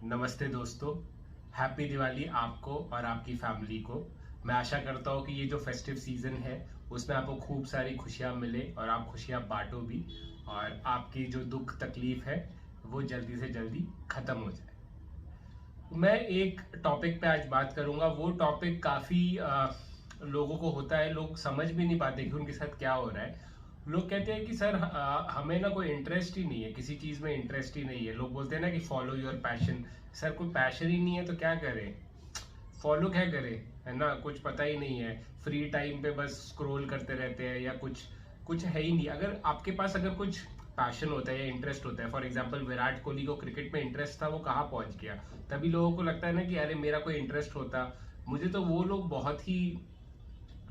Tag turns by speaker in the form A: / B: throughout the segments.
A: नमस्ते दोस्तों। हैप्पी दिवाली आपको और आपकी फैमिली को। मैं आशा करता हूँ कि ये जो फेस्टिव सीजन है उसमें आपको खूब सारी खुशियाँ मिले और आप खुशियाँ बांटो भी, और आपकी जो दुख तकलीफ है वो जल्दी से जल्दी खत्म हो जाए। मैं एक टॉपिक पे आज बात करूंगा। वो टॉपिक काफी लोगों को होता है, लोग समझ भी नहीं पाते कि उनके साथ क्या हो रहा है। लोग कहते हैं कि सर हमें ना कोई इंटरेस्ट ही नहीं है, किसी चीज में इंटरेस्ट ही नहीं है। लोग बोलते हैं ना कि फॉलो योर पैशन। सर कोई पैशन ही नहीं है तो क्या करें, फॉलो क्या करें, है ना। कुछ पता ही नहीं है, फ्री टाइम पे बस स्क्रॉल करते रहते हैं या कुछ कुछ है ही नहीं। अगर आपके पास अगर कुछ पैशन होता है या इंटरेस्ट होता है, फॉर एग्जांपल विराट कोहली को क्रिकेट में इंटरेस्ट था, वो कहाँ पहुंच गया। तभी लोगों को लगता है ना कि अरे मेरा कोई इंटरेस्ट होता। मुझे तो वो लोग बहुत ही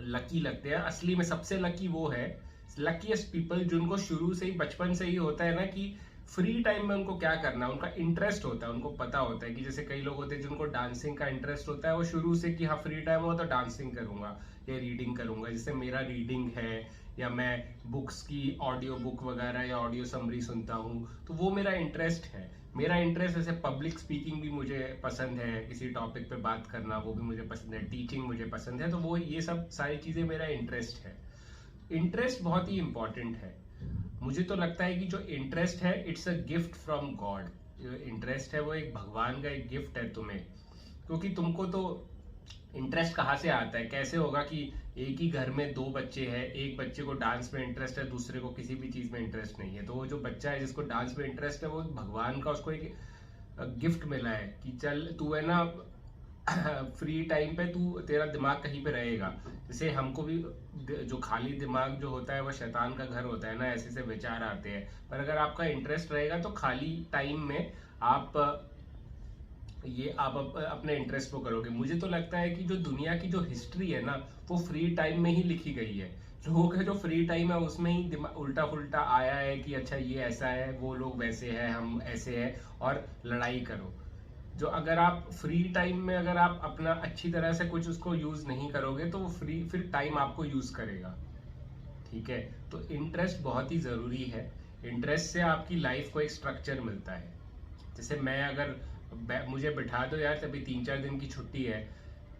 A: लकी लगते हैं। असली में सबसे लकी वो है, लकीएस्ट पीपल, जिनको शुरू से ही बचपन से ही होता है ना कि फ्री टाइम में उनको क्या करना है, उनका इंटरेस्ट होता है। उनको पता होता है कि जैसे कई लोग होते हैं जिनको डांसिंग का इंटरेस्ट होता है, वो शुरू से कि हाँ फ्री टाइम हो तो डांसिंग करूंगा या रीडिंग करूंगा। जैसे मेरा रीडिंग है, या मैं बुक्स की ऑडियो बुक वगैरह या ऑडियो समरी सुनता हूँ, तो वो मेरा इंटरेस्ट है। मेरा इंटरेस्ट जैसे पब्लिक स्पीकिंग भी मुझे पसंद है, किसी टॉपिक पे बात करना वो भी मुझे पसंद है, टीचिंग मुझे पसंद है। तो वो ये सब सारी चीजें मेरा इंटरेस्ट है। इंटरेस्ट बहुत ही इंपॉर्टेंट है। मुझे तो लगता है कि जो इंटरेस्ट है it's a gift from God. जो इंटरेस्ट है वो एक भगवान का एक गिफ्ट है तुम्हें। क्योंकि तुमको तो इंटरेस्ट कहाँ से आता है, कैसे होगा कि एक ही घर में दो बच्चे हैं, एक बच्चे को डांस में इंटरेस्ट है, दूसरे को किसी भी चीज में इंटरेस्ट नहीं है। तो वो जो बच्चा है जिसको डांस में इंटरेस्ट है, वो भगवान का उसको एक गिफ्ट मिला है कि चल तू है ना फ्री टाइम पे तू तेरा दिमाग कहीं पे रहेगा। जैसे हमको भी जो खाली दिमाग जो होता है वो शैतान का घर होता है ना, ऐसे से विचार आते हैं। पर अगर आपका इंटरेस्ट रहेगा तो खाली टाइम में आप अपने इंटरेस्ट को करोगे। मुझे तो लगता है कि जो दुनिया की जो हिस्ट्री है ना, वो फ्री टाइम में ही लिखी गई है। लोगों का जो फ्री टाइम है उसमें ही उल्टा फुल्टा आया है कि अच्छा ये ऐसा है, वो लोग वैसे हैं, हम ऐसे हैं, और लड़ाई करो। जो अगर आप फ्री टाइम में अगर आप अपना अच्छी तरह से कुछ उसको यूज नहीं करोगे तो वो फ्री फिर टाइम आपको यूज करेगा। ठीक है। तो इंटरेस्ट बहुत ही जरूरी है। इंटरेस्ट से आपकी लाइफ को एक स्ट्रक्चर मिलता है। जैसे मैं अगर मुझे बिठा दो यार, तभी 3-4 दिन की छुट्टी है,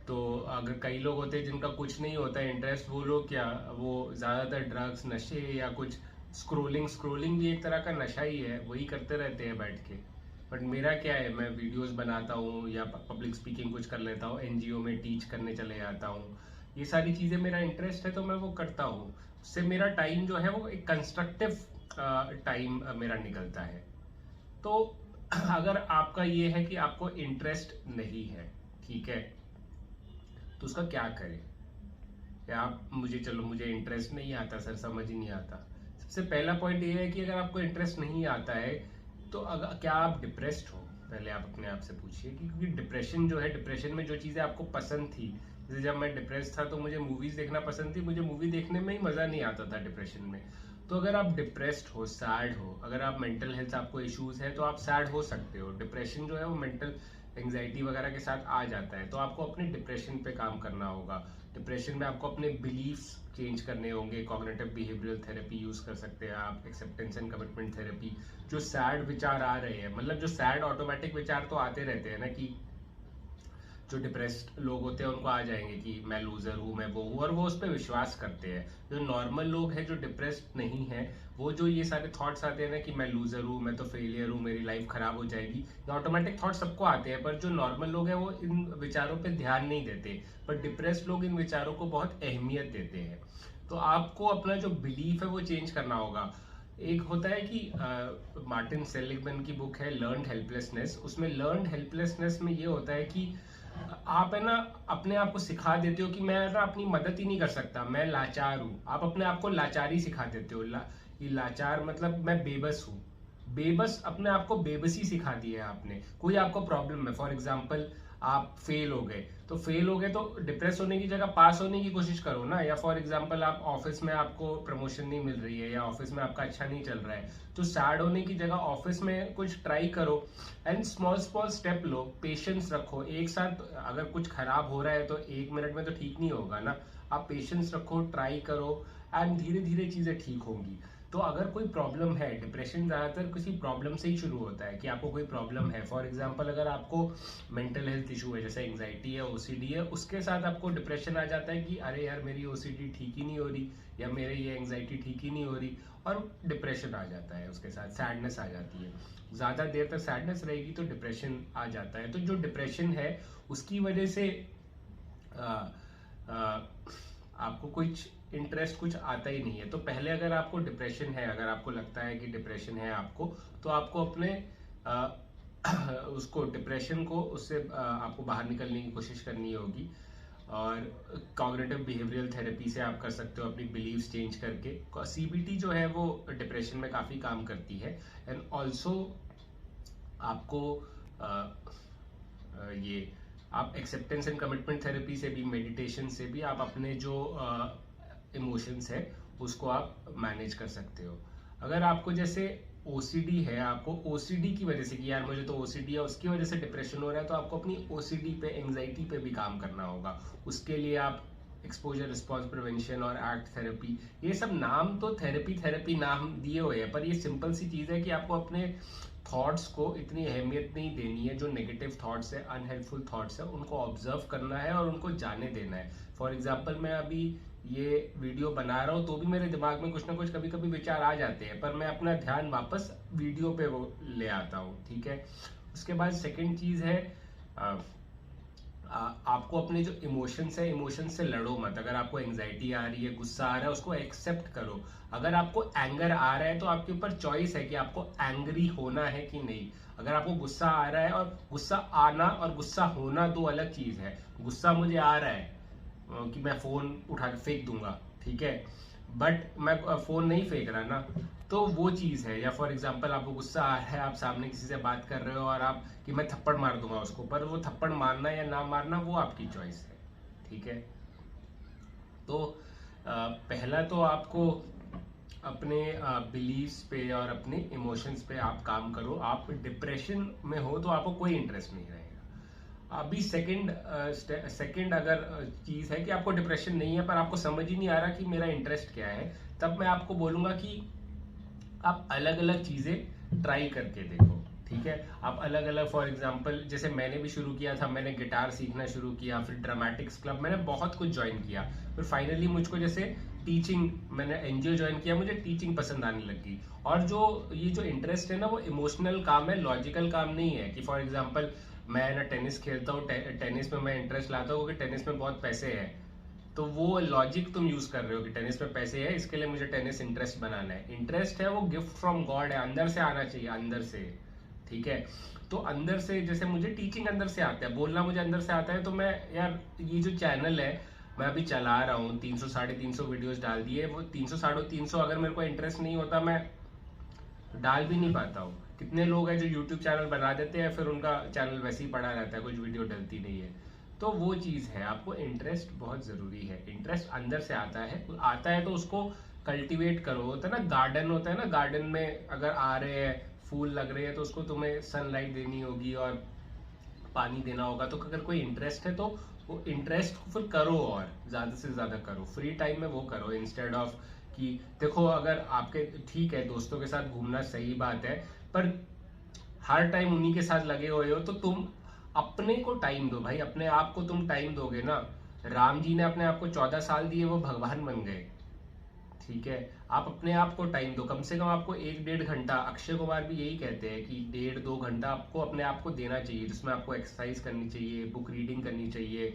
A: तो अगर कई लोग होते हैं जिनका कुछ नहीं होता है इंटरेस्ट, वो लोग क्या, वो ज्यादातर ड्रग्स नशे या कुछ स्क्रोलिंग स्क्रोलिंग भी एक तरह का नशा ही है, वही करते रहते हैं बैठ के। बट मेरा क्या है, मैं वीडियोस बनाता हूँ या पब्लिक स्पीकिंग कुछ कर लेता हूँ, एनजीओ में टीच करने चले जाता हूँ। ये सारी चीजें मेरा इंटरेस्ट है तो मैं वो करता हूँ। उससे मेरा टाइम जो है वो एक कंस्ट्रक्टिव टाइम मेरा निकलता है। तो अगर आपका ये है कि आपको इंटरेस्ट नहीं है, ठीक है, तो उसका क्या करें। या आप मुझे, चलो मुझे इंटरेस्ट नहीं आता सर, समझ ही नहीं आता। सबसे पहला पॉइंट ये है कि अगर आपको इंटरेस्ट नहीं आता है तो अगर क्या आप डिप्रेस्ड हो, पहले आप अपने आप से पूछिए। क्योंकि डिप्रेशन जो है, डिप्रेशन में जो चीज़ें आपको पसंद थी, जैसे जब मैं डिप्रेस था तो मुझे मूवीज देखना पसंद थी, मुझे मूवी देखने में ही मज़ा नहीं आता था डिप्रेशन में। तो अगर आप डिप्रेस्ड हो, सैड हो, अगर आप मेंटल हेल्थ आपको इश्यूज है तो आप सैड हो सकते हो। डिप्रेशन जो है वो मेंटल एंग्जाइटी वगैरह के साथ आ जाता है, तो आपको अपने डिप्रेशन पे काम करना होगा। डिप्रेशन में आपको अपने बिलीफ्स चेंज करने होंगे। कॉग्निटिव बिहेवियरल थेरेपी यूज कर सकते हैं आप, एक्सेप्टेंस एंड कमिटमेंट थेरेपी। जो सैड विचार आ रहे हैं, मतलब जो सैड ऑटोमेटिक विचार तो आते रहते हैं ना, कि जो डिप्रेस्ड लोग होते हैं उनको आ जाएंगे कि मैं लूजर हूँ, मैं वो हूँ, और वो उस पर विश्वास करते हैं। जो नॉर्मल लोग हैं जो डिप्रेस्ड नहीं है, वो जो ये सारे थॉट्स आते हैं ना कि मैं लूजर हूँ, मैं तो फेलियर हूँ, मेरी लाइफ खराब हो जाएगी, ये ऑटोमेटिक थॉट सबको आते हैं। पर जो नॉर्मल लोग हैं वो इन विचारों पे ध्यान नहीं देते, पर डिप्रेस्ड लोग इन विचारों को बहुत अहमियत देते हैं। तो आपको अपना जो बिलीफ है वो चेंज करना होगा। एक होता है कि मार्टिन सेलिगमैन की बुक है लर्न्ड हेल्पलेसनेस, उसमें लर्न्ड हेल्पलेसनेस में ये होता है कि आप है ना अपने आप को सिखा देते हो कि मैं ना अपनी मदद ही नहीं कर सकता, मैं लाचार हूँ। आप अपने आप को लाचारी सिखा देते हो। ये लाचार मतलब मैं बेबस हूँ। बेबस, अपने आप को बेबसी सिखा दी है आपने। कोई आपको प्रॉब्लम है, फॉर एग्जाम्पल आप फेल हो गए, तो फेल हो गए तो डिप्रेस होने की जगह पास होने की कोशिश करो ना। या फॉर एग्जाम्पल आप ऑफिस में आपको प्रमोशन नहीं मिल रही है, या ऑफिस में आपका अच्छा नहीं चल रहा है, तो सैड होने की जगह ऑफिस में कुछ ट्राई करो and small small step low, patience रखो। एक साथ अगर कुछ खराब हो रहा है तो 1 मिनट में तो ठीक नहीं होगा ना। आप पेशेंस रखो, ट्राई करो, एंड धीरे धीरे चीजें ठीक होंगी। तो अगर कोई प्रॉब्लम है, डिप्रेशन ज़्यादातर किसी प्रॉब्लम से ही शुरू होता है कि आपको कोई प्रॉब्लम है। फॉर एग्जांपल अगर आपको मेंटल हेल्थ इशू है, जैसे एंग्जाइटी है, ओसीडी है, उसके साथ आपको डिप्रेशन आ जाता है कि अरे यार मेरी ओसीडी ठीक ही नहीं हो रही, या मेरे ये एंग्जाइटी ठीक ही नहीं हो रही, और डिप्रेशन आ जाता है, उसके साथ सैडनेस आ जाती है। ज़्यादा देर तक सैडनेस रहेगी तो डिप्रेशन आ जाता है। तो जो डिप्रेशन है उसकी वजह से आपको कुछ इंटरेस्ट कुछ आता ही नहीं है। तो पहले अगर आपको डिप्रेशन है, अगर आपको लगता है कि डिप्रेशन है आपको, तो आपको अपने उसको डिप्रेशन को उससे आपको बाहर निकलने की कोशिश करनी होगी। और कॉग्निटिव बिहेवियरल थेरेपी से आप कर सकते हो अपनी बिलीव्स चेंज करके। सीबीटी जो है वो डिप्रेशन में काफ़ी काम करती है। एंड ऑल्सो आपको ये आप एक्सेप्टेंस एंड कमिटमेंट थेरेपी से भी, मेडिटेशन से भी आप अपने जो इमोशंस है उसको आप मैनेज कर सकते हो। अगर आपको जैसे ओसीडी है, आपको ओसीडी की वजह से कि यार मुझे तो ओसीडी है, उसकी वजह से डिप्रेशन हो रहा है, तो आपको अपनी ओसीडी पे, एंग्जाइटी पे भी काम करना होगा। उसके लिए आप एक्सपोजर रिस्पॉन्स प्रिवेंशन और एक्ट थेरेपी, ये सब नाम तो थेरेपी नाम दिए हुए हैं, पर ये सिंपल सी चीज़ है कि आपको अपने थॉट्स को इतनी अहमियत नहीं देनी है। जो नेगेटिव थॉट्स है, अनहेल्पफुल थॉट्स है, उनको ऑब्जर्व करना है और उनको जाने देना है। फॉर एग्जाम्पल मैं अभी ये वीडियो बना रहा हूँ तो भी मेरे दिमाग में कुछ ना कुछ कभी कभी विचार आ जाते हैं, पर मैं अपना ध्यान वापस वीडियो पे वो ले आता हूँ, ठीक है। उसके बाद सेकंड चीज़ है, आपको अपने जो इमोशंस है, इमोशंस से लड़ो मत। अगर आपको एंग्जाइटी आ रही है, गुस्सा आ रहा है, उसको एक्सेप्ट करो। अगर आपको एंगर आ रहा है तो आपके ऊपर चॉइस है कि आपको एंग्री होना है कि नहीं। अगर आपको गुस्सा आ रहा है, और गुस्सा आना और गुस्सा होना दो अलग चीज है। गुस्सा मुझे आ रहा है कि मैं फोन उठा के फेंक दूंगा, ठीक है, बट मैं फोन नहीं फेंक रहा ना, तो वो चीज़ है। या फॉर एग्जांपल आपको गुस्सा आ रहा है, आप सामने किसी से बात कर रहे हो और आप कि मैं थप्पड़ मार दूंगा उसको, पर वो थप्पड़ मारना या ना मारना वो आपकी चॉइस है, ठीक है। तो पहला तो आपको अपने बिलीव्स पे और अपने इमोशंस पे आप काम करो। आप डिप्रेशन में हो तो आपको कोई इंटरेस्ट नहीं रहेगा। अभी सेकंड अगर चीज़ है कि आपको डिप्रेशन नहीं है पर आपको समझ ही नहीं आ रहा कि मेरा इंटरेस्ट क्या है, तब मैं आपको बोलूँगा कि आप अलग अलग चीज़ें ट्राई करके देखो, ठीक है। आप अलग अलग, फॉर एग्जांपल जैसे मैंने भी शुरू किया था, मैंने गिटार सीखना शुरू किया, फिर ड्रामेटिक्स क्लब, मैंने बहुत कुछ ज्वाइन किया, फिर फाइनली मुझको जैसे टीचिंग, मैंने एनजीओ ज्वाइन किया, मुझे टीचिंग पसंद आने लगी। और जो ये जो इंटरेस्ट है ना, वो इमोशनल काम है, लॉजिकल काम नहीं है। कि फॉर एग्जाम्पल मैं ना टेनिस खेलता हूँ, टेनिस में मैं इंटरेस्ट लाता हूँ क्योंकि टेनिस में बहुत पैसे है, तो वो लॉजिक तुम यूज कर रहे हो कि टेनिस में पैसे है इसके लिए मुझे टेनिस इंटरेस्ट बनाना है। इंटरेस्ट है वो गिफ्ट फ्रॉम गॉड है, अंदर से आना चाहिए, अंदर से, ठीक है। तो अंदर से, जैसे मुझे टीचिंग अंदर से आता है, बोलना मुझे अंदर से आता है, तो मैं यार ये जो चैनल है मैं अभी चला रहा हूँ, 300 350 वीडियोस डाल दिए, वो 300 350 अगर मेरे को इंटरेस्ट नहीं होता मैं डाल भी नहीं पाता हूँ। कितने लोग हैं जो यूट्यूब चैनल बना देते हैं, फिर उनका चैनल वैसे ही पड़ा रहता है, कुछ वीडियो डलती नहीं है। तो वो चीज़ है, आपको इंटरेस्ट बहुत ज़रूरी है। इंटरेस्ट अंदर से आता है तो उसको कल्टीवेट करो। होता है ना, गार्डन होता है ना, गार्डन में अगर आ रहे हैं फूल लग रहे हैं तो उसको तुम्हें सनलाइट देनी होगी और पानी देना होगा। तो अगर कोई इंटरेस्ट है तो वो इंटरेस्ट को फिर करो और ज़्यादा से ज़्यादा करो, फ्री टाइम में वो करो, इंस्टेड ऑफ कि देखो अगर आपके, ठीक है दोस्तों के साथ घूमना सही बात है, पर हर टाइम उन्हीं के साथ लगे हुए हो तो तुम अपने को टाइम दो भाई, अपने आप को तुम टाइम दोगे ना। राम जी ने अपने आप को 14 साल दिए, वो भगवान बन गए, ठीक है। आप अपने आप को टाइम दो, कम से कम आपको 1-1.5 घंटा। अक्षय कुमार भी यही कहते हैं कि 1.5-2 घंटा आपको अपने आप को देना चाहिए, जिसमें आपको एक्सरसाइज करनी चाहिए, बुक रीडिंग करनी चाहिए।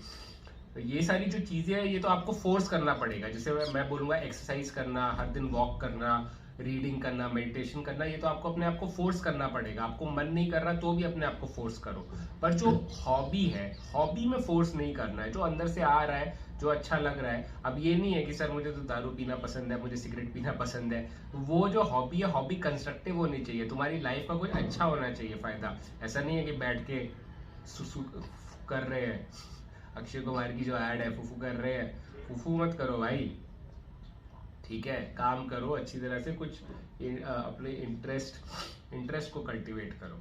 A: ये सारी जो चीजें हैं ये तो आपको फोर्स करना पड़ेगा। जैसे मैं बोलूंगा एक्सरसाइज करना, हर दिन वॉक करना, रीडिंग करना, मेडिटेशन करना, ये तो आपको अपने आप को फोर्स करना पड़ेगा। आपको मन नहीं कर रहा तो भी अपने आप को फोर्स करो। पर जो हॉबी है, हॉबी में फोर्स नहीं करना है, जो अंदर से आ रहा है, जो अच्छा लग रहा है। अब ये नहीं है कि सर मुझे तो दारू पीना पसंद है, मुझे सिगरेट पीना पसंद है। वो जो हॉबी है, हॉबी कंस्ट्रक्टिव होनी चाहिए, तुम्हारी लाइफ का कुछ अच्छा होना चाहिए फायदा। ऐसा नहीं है कि बैठ के सुसु कर रहे हैं, अक्षय कुमार की जो ऐड है, फूफू कर रहे हैं, फूफू मत करो भाई, ठीक है। काम करो अच्छी तरह से, कुछ अपने इंटरेस्ट को कल्टीवेट करो।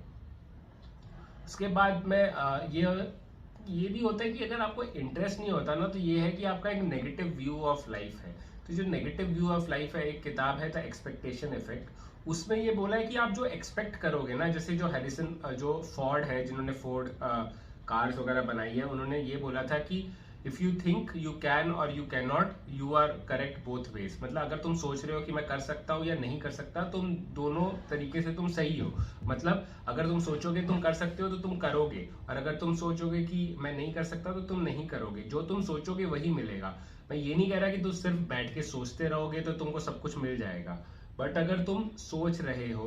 A: उसके बाद में ये भी होता है कि अगर आपको इंटरेस्ट नहीं होता ना, तो ये है कि आपका एक नेगेटिव व्यू ऑफ लाइफ है। तो जो नेगेटिव व्यू ऑफ लाइफ है, एक किताब है द एक्सपेक्टेशन इफेक्ट, उसमें ये बोला है कि आप जो एक्सपेक्ट करोगे ना, जैसे जो हैरिसन जो फोर्ड है, जिन्होंने फोर्ड कार्स वगैरह बनाई है, उन्होंने ये बोला था कि if you think you can और you can not, you are correct both ways. मतलब अगर तुम सोच रहे हो कि मैं कर सकता हूँ या नहीं कर सकता, तुम दोनों तरीके से तुम सही हो। मतलब अगर तुम सोचोगे तुम कर सकते हो तो तुम करोगे, और अगर तुम सोचोगे कि मैं नहीं कर सकता तो तुम नहीं करोगे। जो तुम सोचोगे वही मिलेगा। मैं ये नहीं कह रहा कि तुम सिर्फ बैठ के सोचते रहोगे तो तुमको सब कुछ मिल जाएगा, बट अगर तुम सोच रहे हो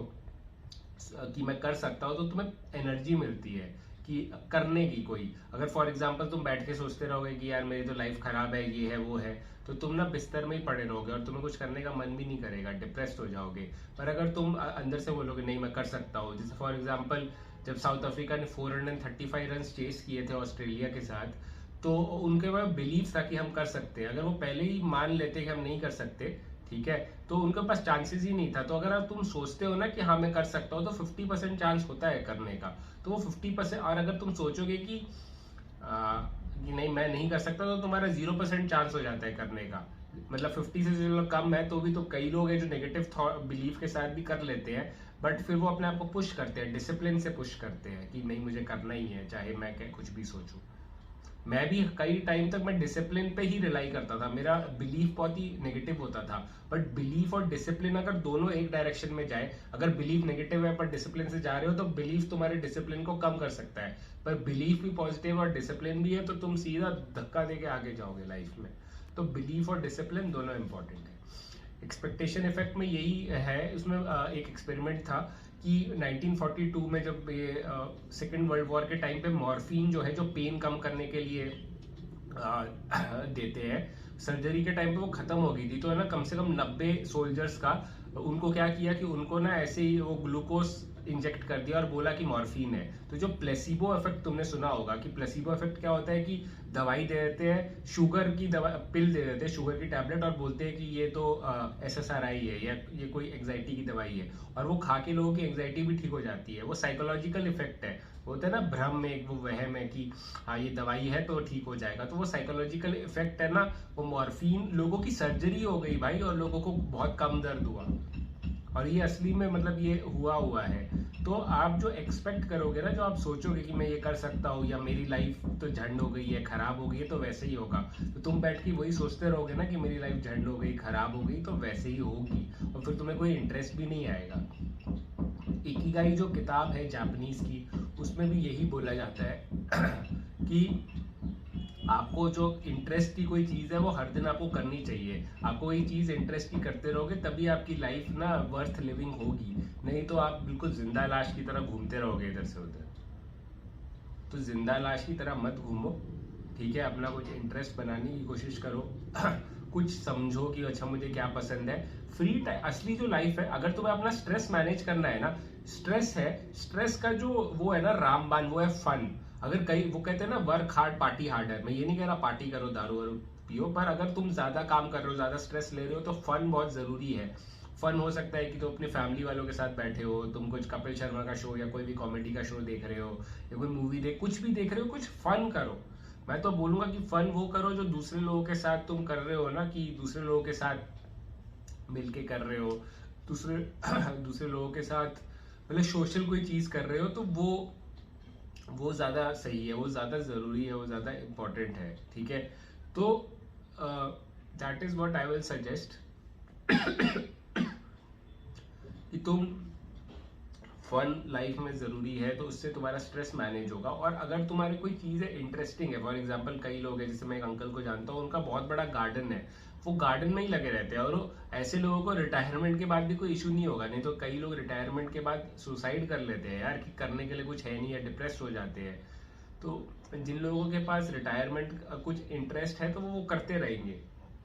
A: कि मैं कर सकता हूँ तो तुम्हें एनर्जी मिलती है कि करने की। कोई अगर फॉर एग्जांपल तुम बैठ के सोचते रहोगे कि यार मेरी तो लाइफ खराब है, ये है वो है, तो तुम ना बिस्तर में ही पड़े रहोगे और तुम्हें कुछ करने का मन भी नहीं करेगा, डिप्रेस्ड हो जाओगे। पर अगर तुम अंदर से बोलोगे नहीं मैं कर सकता हूँ, जैसे फॉर एग्जांपल जब साउथ अफ्रीका ने 435 रन चेस किए थे ऑस्ट्रेलिया के साथ, तो उनके पास बिलीव था कि हम कर सकते हैं। अगर वो पहले ही मान लेते कि हम नहीं कर सकते, ठीक है, तो उनके पास चांसेस ही नहीं था। तो अगर आप तुम सोचते हो ना कि हाँ मैं कर सकता हूँ, तो 50% चांस होता है करने का, तो वो 50%। और अगर तुम सोचोगे कि नहीं मैं नहीं कर सकता, तो तुम्हारा 0% चांस हो जाता है करने का। मतलब 50 से चलो कम है, तो भी तो कई लोग हैं जो नेगेटिव बिलीफ के साथ भी कर लेते हैं, बट फिर वो अपने आप को पुश करते हैं, डिसिप्लिन से पुश करते हैं कि नहीं मुझे करना ही है, चाहे मैं कुछ भी सोचूं। मैं भी कई टाइम तक मैं डिसिप्लिन पे ही रिलाई करता था, मेरा बिलीफ बहुत ही नेगेटिव होता था। बट बिलीफ और डिसिप्लिन अगर दोनों एक डायरेक्शन में जाए, अगर बिलीफ नेगेटिव है पर डिसिप्लिन से जा रहे हो, तो बिलीफ तुम्हारे डिसिप्लिन को कम कर सकता है। पर बिलीफ भी पॉजिटिव और डिसिप्लिन भी है तो तुम सीधा धक्का देके आगे जाओगे लाइफ में। तो बिलीफ और डिसिप्लिन दोनों इंपॉर्टेंट है। एक्सपेक्टेशन इफेक्ट में यही है। उसमें एक एक्सपेरिमेंट था कि 1942 में जब ये सेकेंड वर्ल्ड वॉर के टाइम पे मॉर्फिन जो है, जो पेन कम करने के लिए देते हैं, सर्जरी के टाइम पे वो खत्म हो गई थी। तो है ना, कम से कम 90 सोल्जर्स का उनको क्या किया कि उनको ना ऐसे ही वो ग्लूकोज इंजेक्ट कर दिया और बोला कि मॉर्फिन है। तो जो प्लेसिबो इफेक्ट तुमने सुना होगा कि प्लेसिबो इफेक्ट क्या होता है कि दवाई दे देते हैं, शुगर की दवा पिल दे देते हैं, शुगर की टैबलेट, और बोलते हैं कि ये तो SSRI है या ये कोई एंग्जाइटी की दवाई है, और वो खा के लोगों की एंग्जाइटी भी ठीक हो जाती है। वो साइकोलॉजिकल इफेक्ट है, होता है ना भ्रम में, एक वो वहम है कि हाँ ये दवाई है तो ठीक हो जाएगा। तो वो साइकोलॉजिकल इफेक्ट है ना। वो मॉर्फिन, लोगों की सर्जरी हो गई भाई और लोगों को बहुत कम दर्द हुआ, और ये असली में मतलब ये हुआ है। तो आप जो एक्सपेक्ट करोगे ना, जो आप सोचोगे कि मैं ये कर सकता हूँ या मेरी लाइफ तो झंड हो गई है, खराब हो गई है, तो वैसे ही होगा। तो तुम बैठ के वही सोचते रहोगे ना कि मेरी लाइफ झंड हो गई, खराब हो गई, तो वैसे ही होगी, और फिर तुम्हें कोई इंटरेस्ट भी नहीं आएगा। इकिगाई जो किताब है जापानीज की, उसमें भी यही बोला जाता है कि आपको जो इंटरेस्ट की कोई चीज है वो हर दिन आपको करनी चाहिए। आपको वही चीज इंटरेस्ट की करते रहोगे तभी आपकी लाइफ ना वर्थ लिविंग होगी, नहीं तो आप बिल्कुल जिंदा लाश की तरह घूमते रहोगे इधर से उधर। तो जिंदा लाश की तरह मत घूमो, ठीक है। अपना कुछ इंटरेस्ट बनाने की कोशिश करो कुछ समझो कि अच्छा मुझे क्या पसंद है। फ्री टाइम, असली जो लाइफ है, अगर तुम्हें अपना स्ट्रेस मैनेज करना है ना, स्ट्रेस है, स्ट्रेस का जो वो है ना रामबान, वो है फन। अगर कई वो कहते हैं ना वर्क हार्ड पार्टी हार्डर, मैं ये नहीं कह रहा पार्टी करो दारू वारू पियो, पर अगर तुम ज्यादा काम कर रहे हो, ज्यादा स्ट्रेस ले रहे हो, तो फन बहुत जरूरी है। फन हो सकता है कि तुम अपनी फैमिली वालों के साथ बैठे हो, तुम कुछ कपिल शर्मा का शो या कोई भी कॉमेडी का शो देख रहे हो, या कोई मूवी कुछ भी देख रहे हो, कुछ फन करो। मैं तो बोलूंगा कि फन वो करो जो दूसरे लोगों के साथ तुम कर रहे हो ना, कि दूसरे लोगों के साथ मिलके कर रहे हो, दूसरे दूसरे लोगों के साथ मतलब सोशल कोई चीज कर रहे हो, तो वो ज्यादा सही है, वो ज्यादा जरूरी है, वो ज्यादा इंपॉर्टेंट है, ठीक है। तो that is what I will suggest कि तुम फन लाइफ में जरूरी है, तो उससे तुम्हारा स्ट्रेस मैनेज होगा। और अगर तुम्हारी कोई चीज है इंटरेस्टिंग है, फॉर एग्जांपल कई लोग हैं, जैसे मैं एक अंकल को जानता हूँ, उनका बहुत बड़ा गार्डन है, वो गार्डन में ही लगे रहते हैं, और ऐसे लोगों को रिटायरमेंट के बाद भी कोई इशू नहीं होगा। नहीं तो कई लोग रिटायरमेंट के बाद सुसाइड कर लेते हैं यार, कि करने के लिए कुछ है नहीं, या डिप्रेस हो जाते हैं। तो जिन लोगों के पास रिटायरमेंट कुछ इंटरेस्ट है तो वो करते रहेंगे,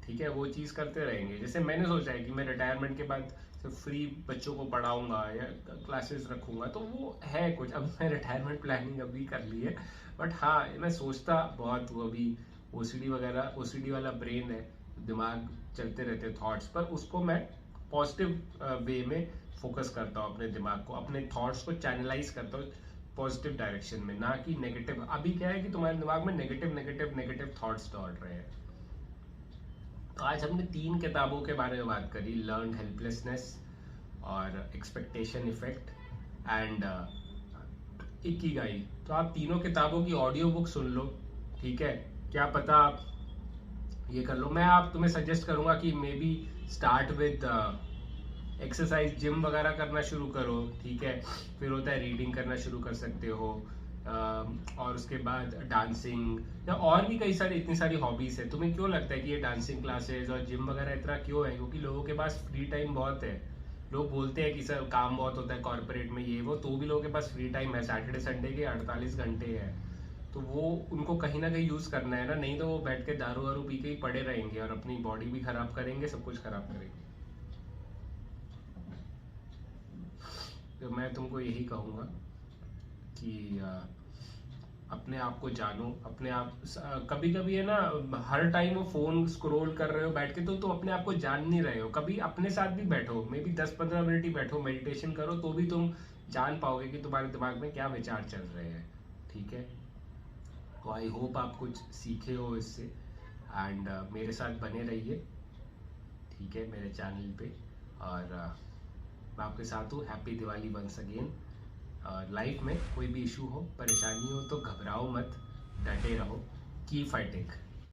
A: ठीक है, वो चीज करते रहेंगे। जैसे मैंने सोचा है कि मैं रिटायरमेंट के बाद फ्री बच्चों को पढ़ाऊंगा या क्लासेस रखूंगा, तो वो है कुछ। अब मैं रिटायरमेंट प्लानिंग अभी कर ली है, बट हाँ मैं सोचता बहुत हूँ अभी। ओसीडी वगैरह, ओसीडी वाला ब्रेन है, दिमाग चलते रहते थॉट्स पर, उसको मैं पॉजिटिव वे में फोकस करता हूँ, अपने दिमाग को, अपने थॉट्स को चैनलाइज करता हूँ पॉजिटिव डायरेक्शन में, ना कि नेगेटिव। अभी क्या है कि तुम्हारे दिमाग में नेगेटिव नेगेटिव नेगेटिव थॉट्स दौड़ रहे हैं। आज हमने 3 किताबों के बारे में बात करी, लर्न हेल्पलेसनेस और एक्सपेक्टेशन इफेक्ट एंड इकिगाई। तो आप तीनों किताबों की ऑडियो बुक सुन लो, ठीक है, क्या पता आप ये कर लो। मैं आप तुम्हें सजेस्ट करूंगा कि may be start with exercise, gym वगैरह करना शुरू करो, ठीक है, फिर होता है रीडिंग करना शुरू कर सकते हो, और उसके बाद डांसिंग या और भी कई सारी इतनी सारी हॉबीज है। तुम्हें क्यों लगता है कि ये डांसिंग क्लासेस और जिम वगैरह इतना क्यों है? क्योंकि लोगों के पास फ्री टाइम बहुत है। लोग बोलते हैं कि सर काम बहुत होता है कॉर्पोरेट में ये वो, तो भी लोगों के पास फ्री टाइम है, सैटरडे संडे के 48 घंटे है, तो वो उनको कहीं ना कहीं यूज करना है ना, नहीं तो वो बैठ के दारू वारू पी के ही पड़े रहेंगे और अपनी बॉडी भी खराब करेंगे, सब कुछ खराब करेंगे। तो मैं तुमको यही कहूँगा कि अपने आप को जानो, अपने आप कभी कभी है ना, हर टाइम वो फोन स्क्रॉल कर रहे हो बैठ के, तो अपने आप को जान नहीं रहे हो। कभी अपने साथ भी बैठो, मे बी 10-15 मिनट ही बैठो, मेडिटेशन करो, तो भी तुम जान पाओगे कि तुम्हारे दिमाग में क्या विचार चल रहे हैं, ठीक है। तो आई होप आप कुछ सीखे हो इससे, एंड मेरे साथ बने रहिए, ठीक है, मेरे चैनल पे। और मैं आपके साथ हूँ। Happy Diwali once again. Life में कोई भी इशू हो, परेशानी हो, तो घबराओ मत, डटे रहो, कीप फाइटिंग।